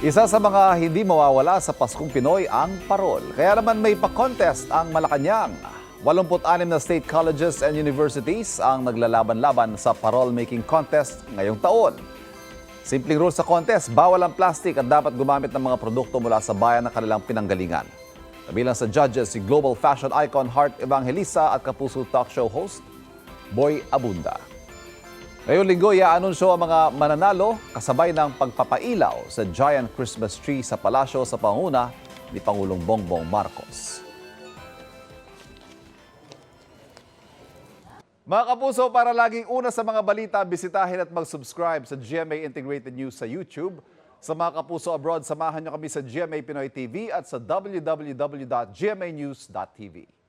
Isa sa mga hindi mawawala sa Paskong Pinoy ang parol. Kaya naman may pa-contest ang Malacanang. 86 na state colleges and universities ang naglalaban-laban sa parol making contest ngayong taon. Simpleng rules sa contest, bawal ang plastic at dapat gumamit ng mga produkto mula sa bayan na kanilang pinanggalingan. Kabilang sa judges si global fashion icon Heart Evangelista at Kapuso talk show host Boy Abunda. Ngayong linggo, i-anunsyo ang mga mananalo kasabay ng pagpapailaw sa giant Christmas tree sa palasyo sa panguna ni Pangulong Bongbong Marcos. Mga kapuso, para laging una sa mga balita, bisitahin at mag-subscribe sa GMA Integrated News sa YouTube. Sa mga kapuso abroad, samahan niyo kami sa GMA Pinoy TV at sa www.gmanews.tv.